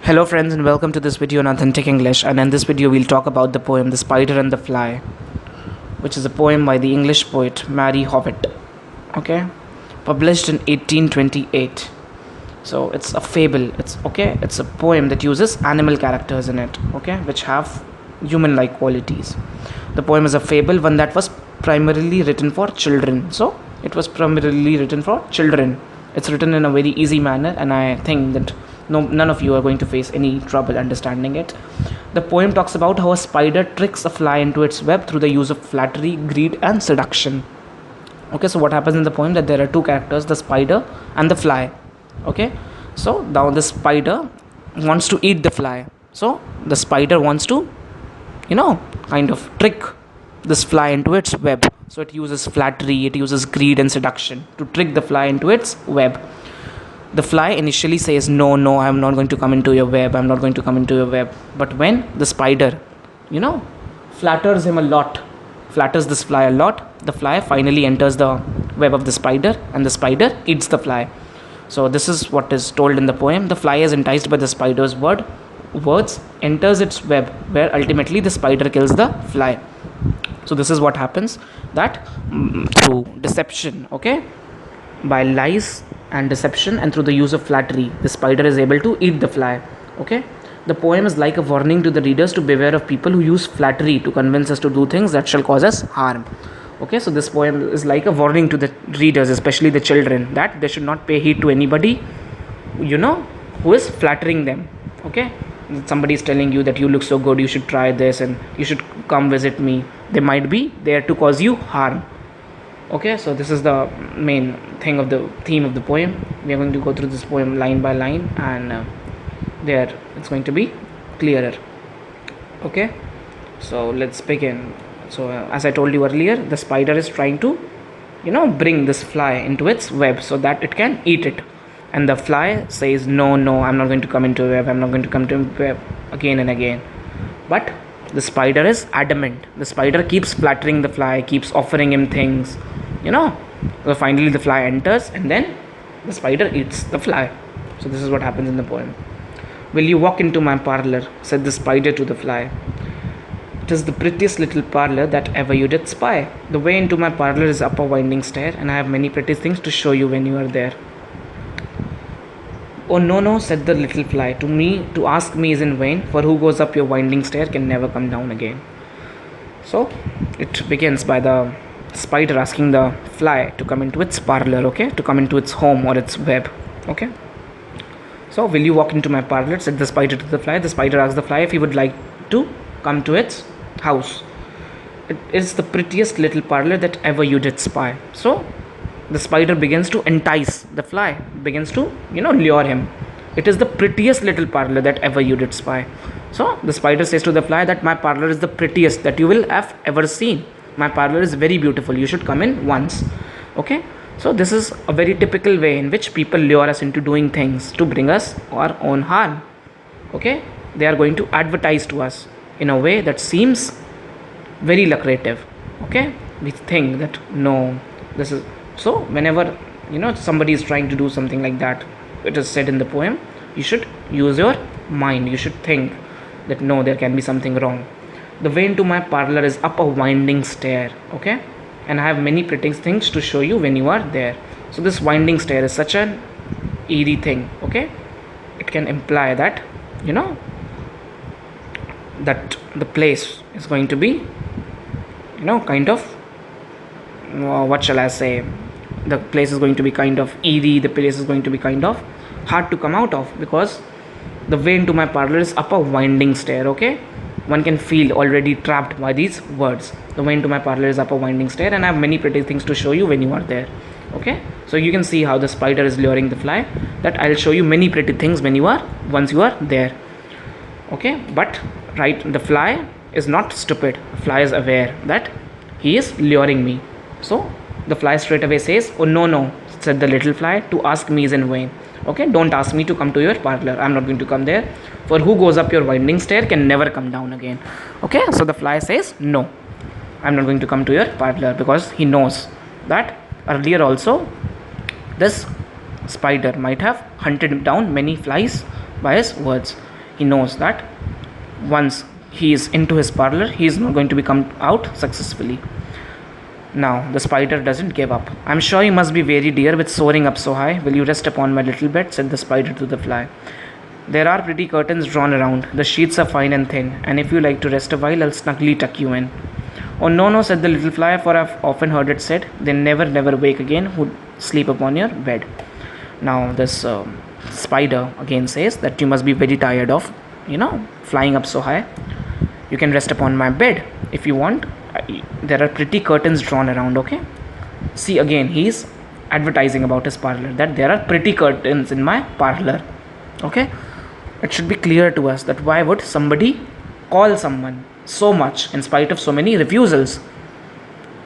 Hello friends and welcome to this video on Authentic English, and in this video we'll talk about the poem The Spider and the Fly, which is a poem by the English poet Mary Howitt. Okay, published in 1828. So it's a fable. It's a poem that uses animal characters in it, okay, which have human-like qualities. The poem is a fable, one that was primarily written for children. So it was primarily written for children. It's written in a very easy manner, and I think that none of you are going to face any trouble understanding it. The poem talks about how a spider tricks a fly into its web through the use of flattery, greed, and seduction. Okay, so what happens in the poem, that there are two characters, the spider and the fly. Okay, so now the spider wants to eat the fly. So the spider wants to, kind of trick this fly into its web. So it uses flattery, it uses greed and seduction to trick the fly into its web. The fly initially says, no, I'm not going to come into your web, I'm not going to come into your web. But when the spider, flatters this fly a lot, the fly finally enters the web of the spider and the spider eats the fly. So this is what is told in the poem. The fly is enticed by the spider's words, enters its web, where ultimately the spider kills the fly. So this is what happens, that through deception, okay, by lies and deception and through the use of flattery, the spider is able to eat the fly. Okay, the poem is like a warning to the readers to beware of people who use flattery to convince us to do things that shall cause us harm. Okay, so this poem is like a warning to the readers, especially the children, that they should not pay heed to anybody who is flattering them. Okay, somebody is telling you that you look so good, you should try this and you should come visit me. They might be there to cause you harm. Okay, so this is the main theme of the poem. We are going to go through this poem line by line, and there it's going to be clearer. Okay, so let's begin. So as I told you earlier, the spider is trying to bring this fly into its web so that it can eat it, and the fly says, no, I'm not going to come into a web, I'm not going to come to a web, again and again. But the spider is adamant. The spider keeps flattering the fly, keeps offering him things. So finally the fly enters, and then the spider eats the fly. So this is what happens in the poem. Will you walk into my parlor? Said the spider to the fly. It is the prettiest little parlor that ever you did spy. The way into my parlor is up a winding stair, and I have many pretty things to show you when you are there. Oh no, said the little fly, to ask me is in vain, for who goes up your winding stair can never come down again. So it begins by the spider asking the fly to come into its parlor, okay, to come into its home or its web. Okay, so will you walk into my parlor? Said the spider to the fly. The spider asked the fly if he would like to come to its house. It is the prettiest little parlor that ever you did spy. So the spider begins to entice the fly, begins to lure him. It is the prettiest little parlor that ever you did spy. So the spider says to the fly that my parlor is the prettiest that you will have ever seen. My parlor is very beautiful, you should come in once. Okay, so this is a very typical way in which people lure us into doing things to bring us our own harm. Okay, they are going to advertise to us in a way that seems very lucrative. Okay, we think that no, this is so. Whenever somebody is trying to do something like that, it is said in the poem, you should use your mind. You should think that no, there can be something wrong. The way into my parlor is up a winding stair. Okay, and I have many pretty things to show you when you are there. So this winding stair is such an eerie thing. Okay, it can imply that that the place is going to be kind of what shall I say, the place is going to be kind of eerie, the place is going to be kind of hard to come out of, because the way into my parlor is up a winding stair. Okay, one can feel already trapped by these words. The way into my parlor is up a winding stair, and I have many pretty things to show you when you are there. Okay, so you can see how the spider is luring the fly, that I'll show you many pretty things once you are there. Okay, but right, the fly is not stupid. The fly is aware that he is luring me. So the fly straight away says, oh no, said the little fly, to ask me is in vain. Okay, don't ask me to come to your parlor, I'm not going to come there, for who goes up your winding stair can never come down again. Okay, so the fly says, no, I'm not going to come to your parlor, because he knows that earlier also this spider might have hunted down many flies by his words. He knows that once he is into his parlor, he is not going to come out successfully. Now the spider doesn't give up. I'm sure you must be weary, dear, with soaring up so high. Will you rest upon my little bed? Said the spider to the fly. There are pretty curtains drawn around. The sheets are fine and thin, and if you like to rest a while, I'll snugly tuck you in. Oh no, no, said the little fly, for I've often heard it said, they never, never wake again who sleep upon your bed. Now this spider again says that you must be very tired of, flying up so high. You can rest upon my bed if you want. There are pretty curtains drawn around, okay? See, again, he's advertising about his parlor, that there are pretty curtains in my parlor, okay? It should be clear to us that why would somebody call someone so much in spite of so many refusals,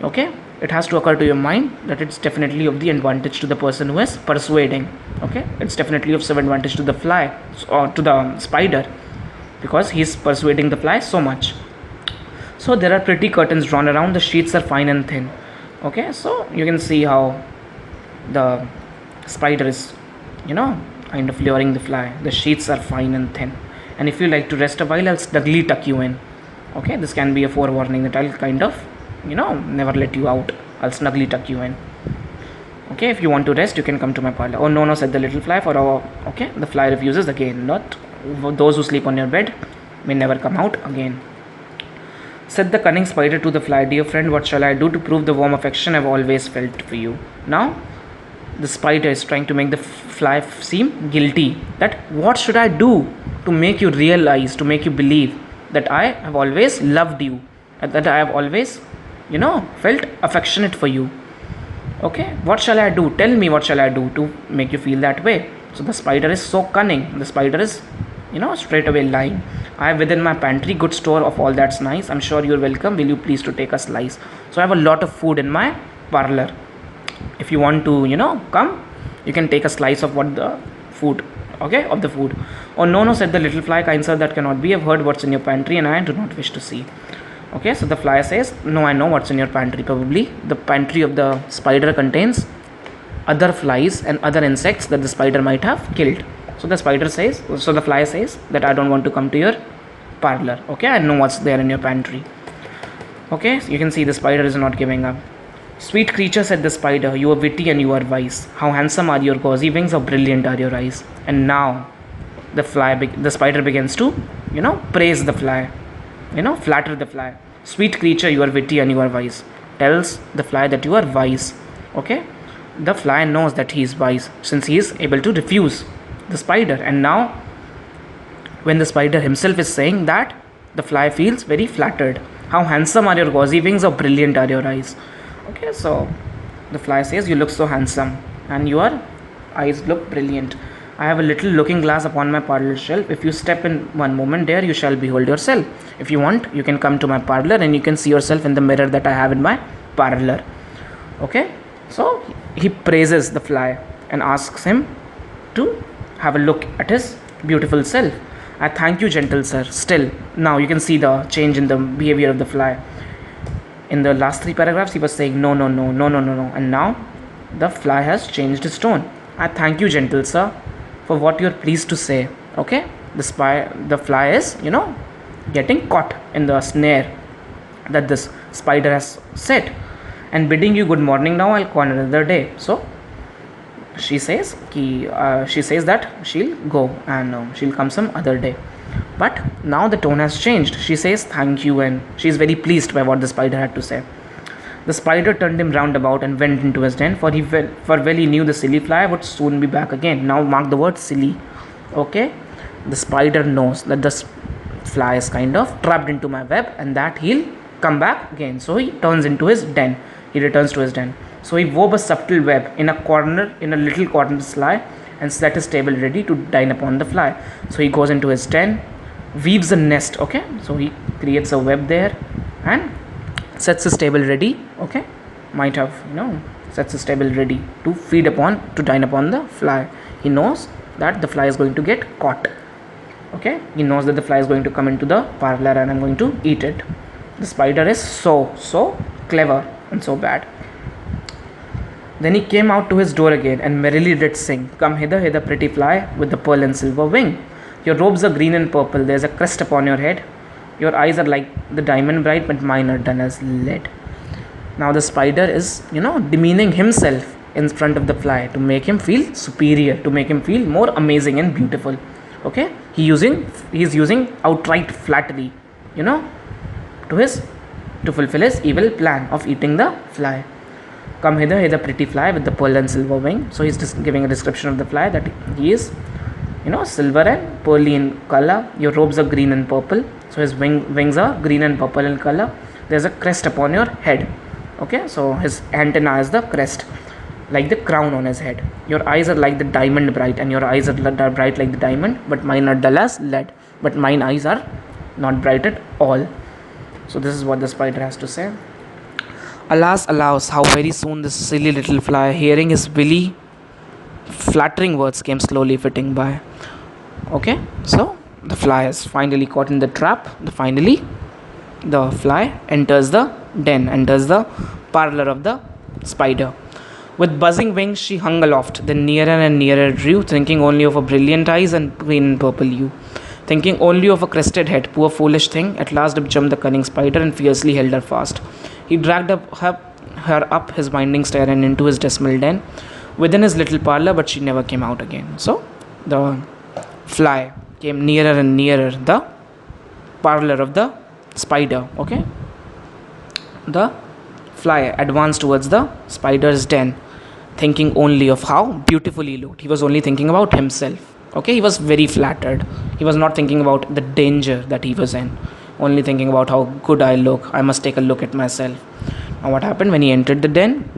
okay? It has to occur to your mind that it's definitely of the advantage to the person who is persuading, okay? It's definitely of some advantage to the fly or to the spider, because he's persuading the fly so much. So there are pretty curtains drawn around. The sheets are fine and thin, okay? So you can see how the spider is, kind of luring the fly. The sheets are fine and thin, and if you like to rest a while, I'll snugly tuck you in, okay? This can be a forewarning that I'll kind of, never let you out. I'll snugly tuck you in, okay? If you want to rest, you can come to my parlor. Oh no, no, said the little fly, okay? The fly refuses again. Not those who sleep on your bed may never come out again. Said the cunning spider to the fly, dear friend, what shall I do to prove the warm affection I've always felt for you? Now the spider is trying to make the fly seem guilty, that what should I do to make you realize, to make you believe that I have always loved you, that I have always, felt affectionate for you. Okay, what shall I do? Tell me, what shall I do to make you feel that way? So the spider is so cunning. The spider is, straight away lying. I have within my pantry good store of all that's nice. I'm sure you're welcome. Will you please to take a slice? So I have a lot of food in my parlor. If you want to, come, you can take a slice of what the food, okay, of the food. Oh no, no, said the little fly, kind sir, that cannot be. I've heard what's in your pantry and I do not wish to see. Okay, so the fly says, no, I know what's in your pantry. Probably the pantry of the spider contains other flies and other insects that the spider might have killed. So the fly says that I don't want to come to your parlor. Okay, I know what's there in your pantry. Okay, so you can see the spider is not giving up. Sweet creature, said the spider, you are witty and you are wise. How handsome are your gauzy wings, how brilliant are your eyes. And now the spider begins to, praise the fly, flatter the fly. Sweet creature, you are witty and you are wise. Tells the fly that you are wise. Okay, the fly knows that he is wise since he is able to refuse the spider. And now when the spider himself is saying that, the fly feels very flattered. How handsome are your gauzy wings, how brilliant are your eyes. Okay, so the fly says, you look so handsome and your eyes look brilliant. I have a little looking glass upon my parlor shelf. If you step in one moment there, you shall behold yourself. If you want, you can come to my parlor and you can see yourself in the mirror that I have in my parlor. Okay, so he praises the fly and asks him to have a look at his beautiful self. I thank you, gentle sir. Still, now you can see the change in the behavior of the fly. In the last 3 paragraphs, he was saying no, no, no, no, no, no, no. And now the fly has changed his tone. I thank you, gentle sir, for what you're pleased to say. Okay, the fly is, getting caught in the snare that this spider has set, and bidding you good morning. Now I'll call another day. So she says that she'll go and she'll come some other day. But now the tone has changed. She says thank you, and she's very pleased by what the spider had to say. The spider turned him round about and went into his den, for well he knew the silly fly would soon be back again. Now mark the word silly. Okay, the spider knows that the fly is kind of trapped into my web and that he'll come back again. So he turns into his den. He returns to his den. So he wove a subtle web in a little corner sly, and set his table ready to dine upon the fly. So he goes into his den, weaves a nest. Okay, so he creates a web there and sets his table ready. Okay, might have sets his table ready to dine upon the fly. He knows that the fly is going to get caught. Okay, he knows that the fly is going to come into the parlor and I'm going to eat it. The spider is so clever and so bad. Then he came out to his door again and merrily did sing, come hither, hither, pretty fly, with the pearl and silver wing. Your robes are green and purple. There's a crest upon your head. Your eyes are like the diamond bright, but mine are done as lead. Now the spider is, demeaning himself in front of the fly to make him feel superior, to make him feel more amazing and beautiful. Okay, he's using outright flattery, to fulfill his evil plan of eating the fly. Come hither, hither, pretty fly with the pearl and silver wing. So he's just giving a description of the fly, that he is, silver and pearly in color. Your robes are green and purple. So his wings are green and purple in color. There's a crest upon your head. Okay, so his antenna is the crest, like the crown on his head. Your eyes are like the diamond bright, and your eyes are bright like the diamond, but mine are dull as lead. But mine eyes are not bright at all. So this is what the spider has to say. Alas, alas, how very soon this silly little fly, hearing his willy flattering words, came slowly flitting by. Okay, so the fly is finally caught in the trap. The fly enters the den, enters the parlor of the spider. With buzzing wings she hung aloft, then nearer and nearer drew, thinking only of her brilliant eyes and green and purple hue. Thinking only of a crested head, poor foolish thing, at last up jumped the cunning spider and fiercely held her fast. He dragged her up his winding stair and into his dismal den, within his little parlor, but she never came out again. So the fly came nearer and nearer the parlor of the spider. Okay, the fly advanced towards the spider's den, thinking only of how beautiful he looked. He was only thinking about himself. Okay, he was very flattered. He was not thinking about the danger that he was in, only thinking about how good I look. I must take a look at myself. Now what happened when he entered the den?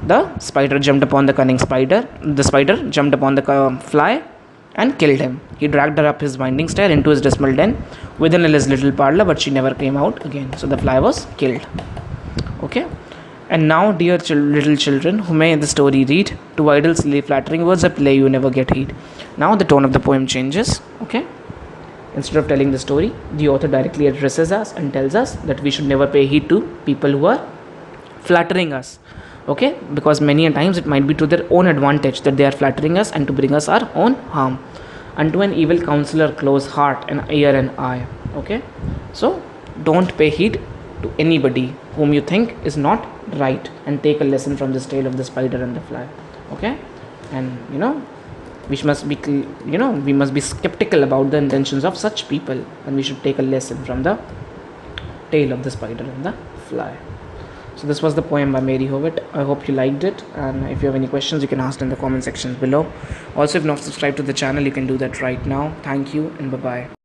The spider jumped upon the cunning spider. The spider jumped upon the fly and killed him. He dragged her up his winding stair into his dismal den, within his little parlor, but she never came out again. So the fly was killed. Okay. And now, dear little children, who may the story read, to idle, silly, flattering words, a play you never get heed. Now the tone of the poem changes. Okay. Instead of telling the story, the author directly addresses us and tells us that we should never pay heed to people who are flattering us. Okay, because many a times it might be to their own advantage that they are flattering us and to bring us our own harm. Unto an evil counselor close heart and ear and eye. Okay, so don't pay heed to anybody whom you think is not right, and take a lesson from this tale of the spider and the fly. Okay, and we must be skeptical about the intentions of such people, and we should take a lesson from the tale of the spider and the fly. So this was the poem by Mary Howitt. I hope you liked it, and if you have any questions you can ask in the comment sections below. Also, if not subscribed to the channel, you can do that right now. Thank you and bye bye.